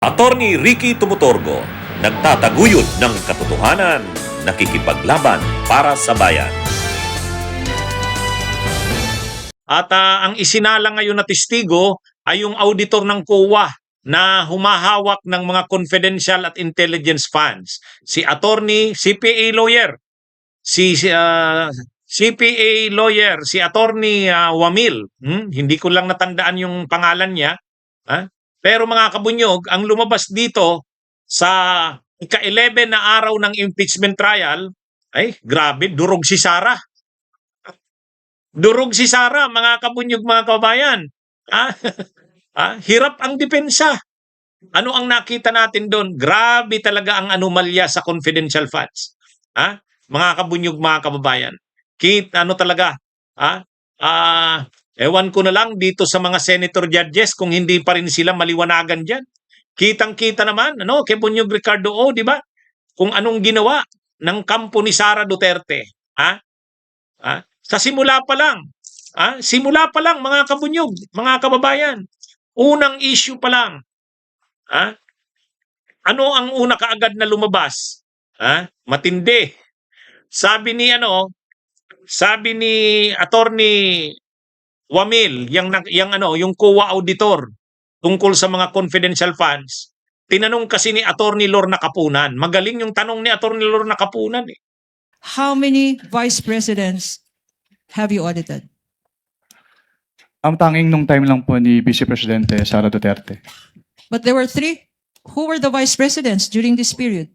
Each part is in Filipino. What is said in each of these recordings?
Attorney Ricky Tumutorgo, nagtataguyod ng katotohanan, nakikipaglaban para sa bayan. At ang isinalang ngayon na testigo ay yung auditor ng COA na humahawak ng mga confidential at intelligence funds. Si attorney, CPA lawyer, si attorney Wamil. Hindi ko lang natandaan yung pangalan niya. Pero mga kabunyog, ang lumabas dito sa ika-11 na araw ng impeachment trial, ay grabe, durog si Sara. Durog si Sara, mga kabunyog, mga kabayan. Hirap ang depensa. Ano ang nakita natin doon? Grabe talaga ang anomalya sa confidential funds. Mga kabunyog, mga kababayan. Ano talaga? Ewan ko na lang dito sa mga senator judges kung hindi pa rin sila maliwanagan dyan. Kitang-kita naman, kay Bunyog Ricardo O, di ba? Kung anong ginawa ng kampo ni Sara Duterte. Sa simula pa lang, mga kabunyog, mga kababayan, unang issue pa lang, ano ang una kaagad na lumabas? Matindi. Sabi ni Attorney Wamil, yung COA auditor tungkol sa mga confidential funds, tinanong kasi ni Attorney Lorna Kapunan. Magaling yung tanong ni Attorney Lorna Kapunan. How many vice presidents have you audited? Ang tanging nung time lang po ni Vice Presidente Sara Duterte. But there were three. Who were the vice presidents during this period?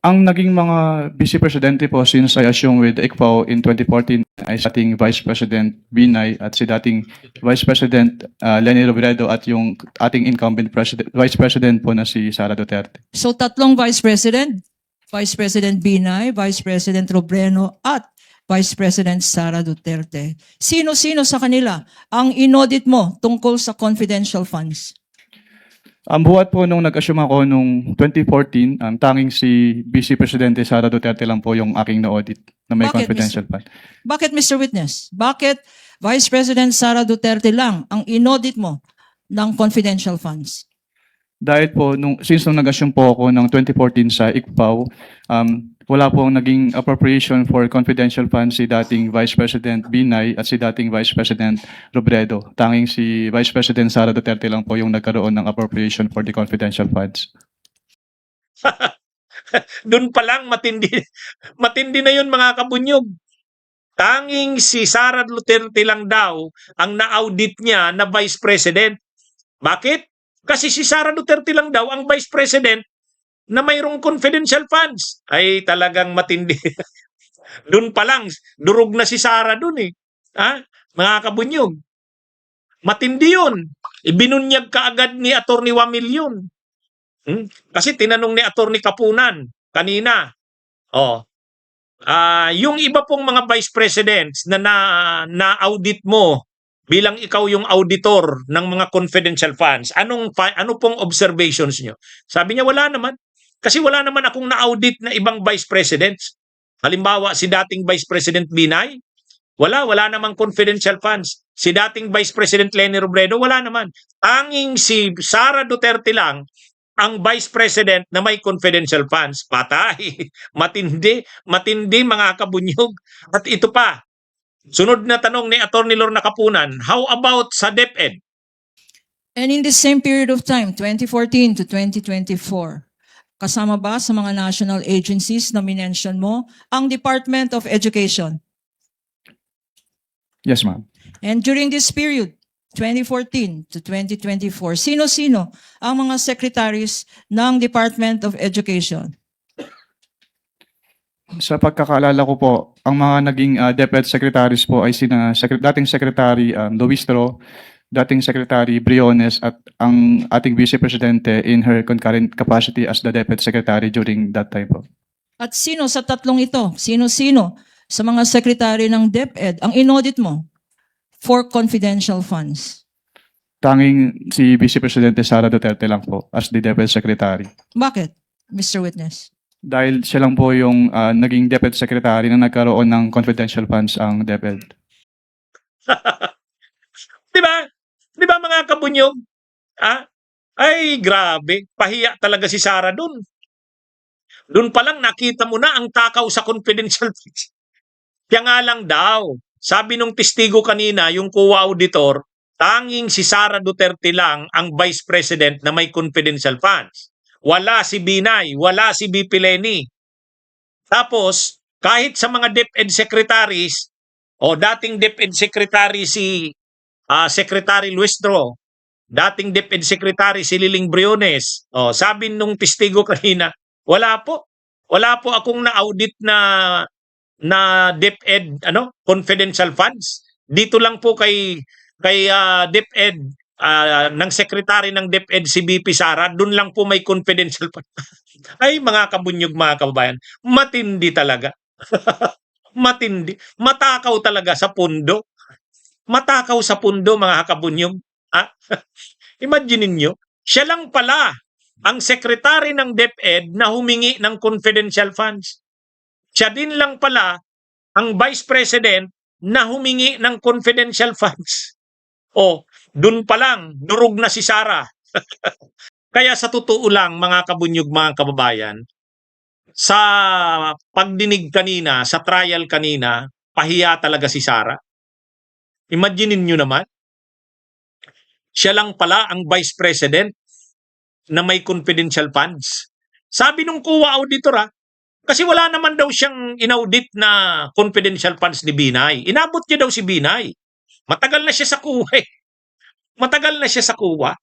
Ang naging mga Vice Presidente po since I assumed with ICPAO in 2014 ay si dating Vice President Binay at si dating Vice President Leni Robredo at yung ating incumbent Vice President po na si Sara Duterte. So tatlong vice president, Vice President Binay, Vice President Robredo at Vice President Sara Duterte. Sino-sino sa kanila ang inaudit mo tungkol sa confidential funds? Ang buhat po nung nag-assume ako nung 2014, ang tanging si Vice Presidente Sara Duterte lang po yung aking na-audit na may Bakit, confidential fund. Bakit, Mr. Witness? Bakit Vice President Sara Duterte lang ang inaudit mo ng confidential funds? Dahil po, since nung nag-assume po ako ng 2014 sa ICPAO, wala pong naging appropriation for confidential funds si dating Vice President Binay at si dating Vice President Robredo. Tanging si Vice President Sara Duterte lang po yung nagkaroon ng appropriation for the confidential funds. Doon pa lang matindi na yun, mga kabunyog. Tanging si Sara Duterte lang daw ang na-audit niya na Vice President. Bakit? Kasi si Sara Duterte lang daw ang Vice President na mayroong confidential funds. Ay talagang matindi. Doon pa lang, durog na si Sara doon mga kabunyog. Matindi yun. Ibinunyag kaagad ni Attorney Wamil yun. Kasi tinanong ni Attorney Kapunan kanina. Yung iba pong mga vice presidents na-audit mo bilang ikaw yung auditor ng mga confidential funds, ano pong observations nyo? Sabi niya wala naman. Kasi wala naman akong na-audit na ibang vice presidents. Halimbawa, si dating Vice President Binay, wala namang confidential funds. Si dating Vice President Leni Robredo, wala naman. Tanging si Sara Duterte lang ang Vice President na may confidential funds. Patay. Matindi mga kabunyog. At ito pa, sunod na tanong ni Attorney Lorna Kapunan, how about sa DepEd? And in the same period of time, 2014 to 2024, kasama ba sa mga national agencies na minention mo ang Department of Education? Yes, ma'am. And during this period, 2014 to 2024, sino-sino ang mga secretaries ng Department of Education? Sa pagkakaalala ko po, ang mga naging DepEd secretaries po ay dating Secretary Luistro, dating Secretary Briones at ang ating Vice Presidente in her concurrent capacity as the DepEd Secretary during that time po. At sino sa tatlong ito, sino-sino sa mga secretary ng DepEd ang inaudit mo for confidential funds? Tanging si Vice Presidente Sara Duterte lang po as the DepEd Secretary. Bakit, Mr. Witness? Dahil siya lang po yung naging DepEd Secretary na nagkaroon ng confidential funds ang DepEd. Di ba? Di ba mga kabunyog? Ay, grabe. Pahiya talaga si Sara dun. Dun pa lang nakita mo na ang takaw sa confidential funds. Kaya nga lang daw, sabi nung testigo kanina, yung COA auditor, tanging si Sara Duterte lang ang vice president na may confidential funds. Wala si Binay, wala si BP Leni. Tapos, kahit sa mga DepEd secretaries, o dating DepEd secretary si Secretary Luistro, dating DepEd secretary si Liling Briones, sabi nung testigo kanina, wala po. Wala po akong na-audit na DepEd confidential funds. Dito lang po kay DepEd ng secretary ng DepEd si BP Sara, doon lang po may confidential fund. Ay mga kabunyog, mga kababayan, matindi talaga. Matindi. Matakaw talaga sa pundo. Matakaw sa pundo, mga kabunyog. Ah, imagine niyo, siya lang pala ang secretary ng DepEd na humingi ng confidential funds. Siya din lang pala ang vice president na humingi ng confidential funds. O, dun pa lang, durog na si Sara. Kaya sa totoo lang, mga kabunyog, mga kababayan, sa pagdinig kanina, sa trial kanina, pahiya talaga si Sara. Imaginin nyo naman, siya lang pala ang vice president na may confidential funds. Sabi nung COA auditor, kasi wala naman daw siyang inaudit na confidential funds ni Binay. Inabot niya daw si Binay. Matagal na siya sa COA. Matagal na siya sa COA.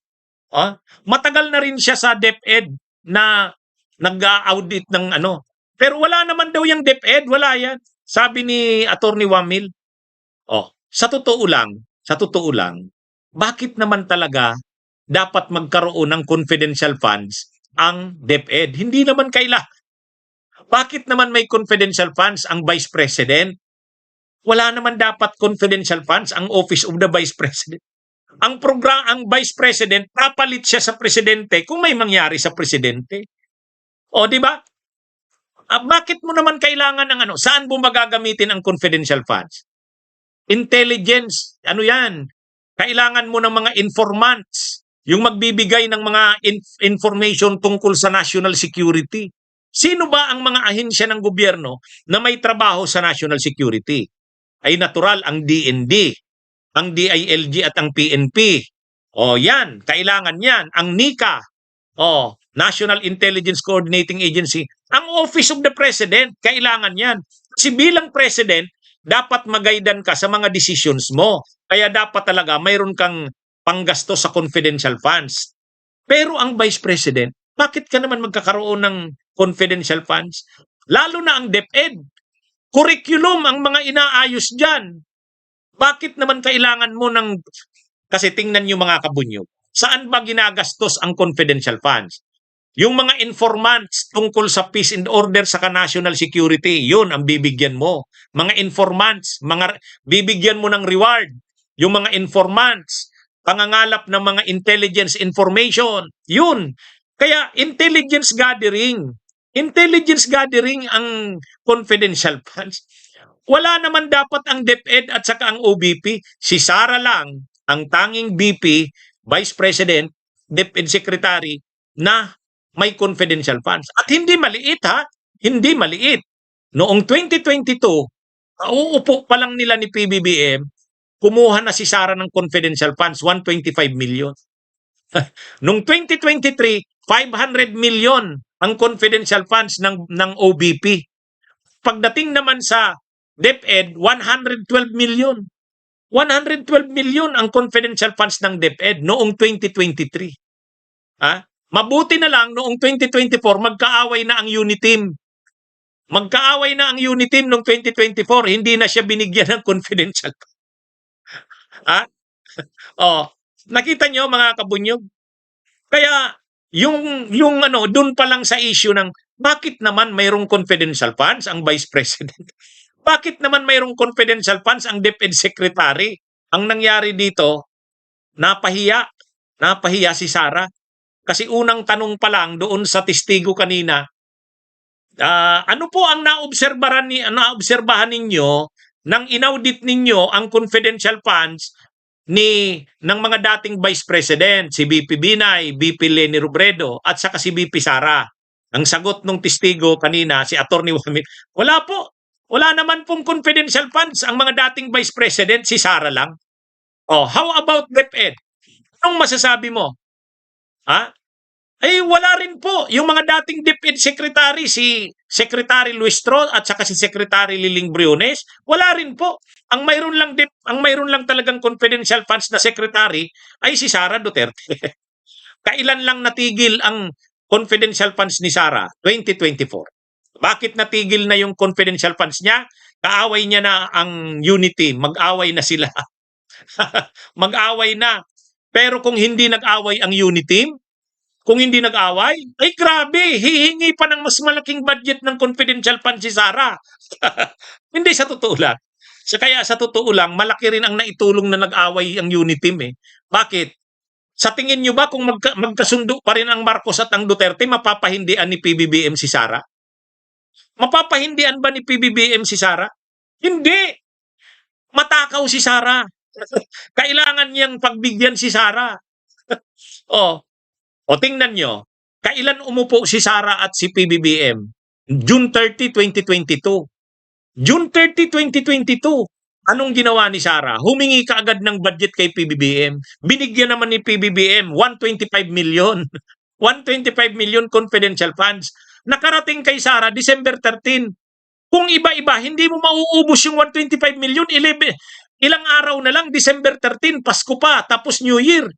Matagal na rin siya sa DepEd na nag-audit ng ano. Pero wala naman daw yung DepEd. Wala yan. Sabi ni Attorney Wamil. Sa totoo lang, bakit naman talaga dapat magkaroon ng confidential funds ang DepEd? Hindi naman kailangan. Bakit naman may confidential funds ang Vice President? Wala naman dapat confidential funds ang Office of the Vice President. Ang Vice President, papalit siya sa Presidente kung may mangyari sa Presidente. Di ba? Bakit mo naman kailangan ng Saan mo magagamitin ang confidential funds? Intelligence, yan? Kailangan mo ng mga informants, yung magbibigay ng mga information tungkol sa national security. Sino ba ang mga ahensya ng gobyerno na may trabaho sa national security? Ay natural ang DND, ang DILG at ang PNP. Yan, kailangan yan. Ang NICA, National Intelligence Coordinating Agency. Ang Office of the President, kailangan yan. Kasi bilang President, dapat magaidan ka sa mga decisions mo. Kaya dapat talaga mayroon kang panggasto sa confidential funds. Pero ang Vice President, bakit ka naman magkakaroon ng confidential funds? Lalo na ang DepEd. Curriculum ang mga inaayos dyan. Bakit naman kailangan mo ng... Kasi tingnan nyo, mga kabunyog, saan ba ginagastos ang confidential funds? Yung mga informants tungkol sa peace and order sa national security, yun ang bibigyan mo. Mga informants, bibigyan mo ng reward. Yung mga informants, pangangalap ng mga intelligence information, yun. Kaya intelligence gathering ang confidential funds. Wala naman dapat ang DepEd at saka ang OBP. Si Sara lang ang tanging BP, Vice President, DepEd Secretary na may confidential funds. At hindi maliit, hindi maliit. Noong 2022, uupo pa lang nila ni PBBM, kumuha na si Sara ng confidential funds, 125 million. Noong 2023, 500 million ang confidential funds ng OBP. Pagdating naman sa DepEd, 112 million. 112 million ang confidential funds ng DepEd noong 2023. Mabuti na lang noong 2024, magkaaway na ang Uniteam. Magkaaway na ang Uniteam noong 2024, hindi na siya binigyan ng confidential. Nakita nyo, mga kabunyog? Kaya yung doon pa lang sa issue ng bakit naman mayroong confidential funds ang Vice President? Bakit naman mayroong confidential funds ang DepEd Secretary? Ang nangyari dito, napahiya si Sara. Kasi unang tanong pa lang doon sa testigo kanina, ano po ang naobserbahan ninyo nang inaudit ninyo ang confidential funds ng mga dating Vice President, si VP Binay, VP Leni Robredo, at saka si VP Sara. Ang sagot ng testigo kanina, si Atty. Wamil, wala po. Wala naman pong confidential funds ang mga dating Vice President, si Sara lang. Oh, how about DepEd? Anong masasabi mo? Ha? Ay wala rin po. Yung mga dating DepEd Secretary, si Secretary Luis Tro at saka si Secretary Liling Briones, wala rin po. Ang mayroon lang talagang confidential funds na secretary ay si Sara Duterte. Kailan lang natigil ang confidential funds ni Sara? 2024. Bakit natigil na yung confidential funds niya? Kaaway niya na ang Unity, mag-away na sila. Mag-away na. Pero kung hindi nag-away ang Unity, kung hindi nag-away, ay grabe, hihingi pa ng mas malaking budget ng confidential fund si Sara. Hindi sa totoo lang. Kaya sa totoo lang, malaki rin ang naitulong na nag-away ang Uniteam eh. Bakit? Sa tingin nyo ba kung magkasundo pa rin ang Marcos at ang Duterte, mapapahindian ni PBBM si Sara? Mapapahindian ba ni PBBM si Sara? Hindi. Matakaw si Sara. Kailangan niyang pagbigyan si Sara. O tingnan nyo, kailan umupo si Sara at si PBBM? June 30, 2022. June 30, 2022. Anong ginawa ni Sara? Humingi ka agad ng budget kay PBBM. Binigyan naman ni PBBM 125 million. 125 million confidential funds. Nakarating kay Sara December 13. Kung iba-iba, hindi mo mauubos yung 125 million. Ilang araw na lang, December 13, Pasko pa, tapos New Year.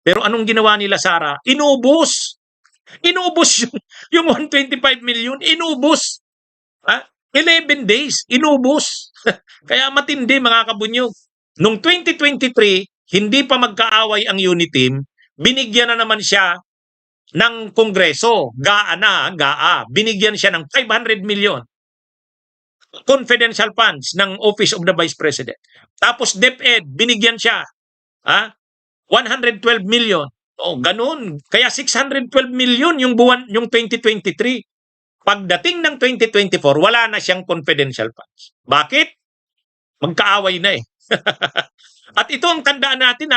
Pero anong ginawa nila, Sara? Inubos. Inubos yung 125 million. Inubos. 11 days. Inubos. Kaya matindi, mga kabunyog. Noong 2023, hindi pa magkaaway ang Uniteam, binigyan na naman siya ng Kongreso. GAA. Binigyan siya ng 500 million. Confidential funds ng Office of the Vice President. Tapos DepEd, binigyan siya. 112 million. Ganun. Kaya 612 million yung 2023. Pagdating ng 2024, wala na siyang confidential funds. Bakit? Magkaaway na eh. At ito ang tandaan natin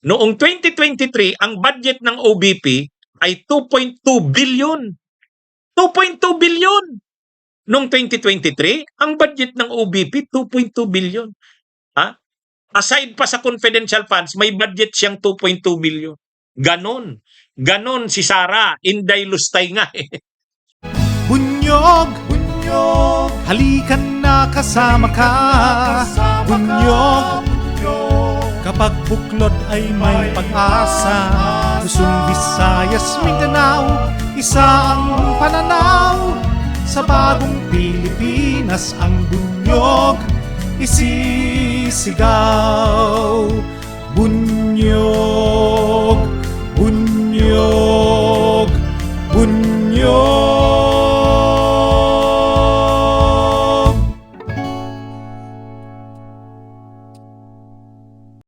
noong 2023, ang budget ng OBP ay 2.2 billion. 2.2 billion. Noong 2023, ang budget ng OBP 2.2 billion. Aside pa sa confidential funds, may budget siyang 2.2 billion. Ganon. Ganon si Sara. Inday Lustay nga eh. Bunyog, halikan na kasama ka. Bunyog, kapag buklod ay may pag-asa. Luzon, Visayas, Mindanao, isa ang pananaw. Sa bagong Pilipinas ang bunyog isisigaw.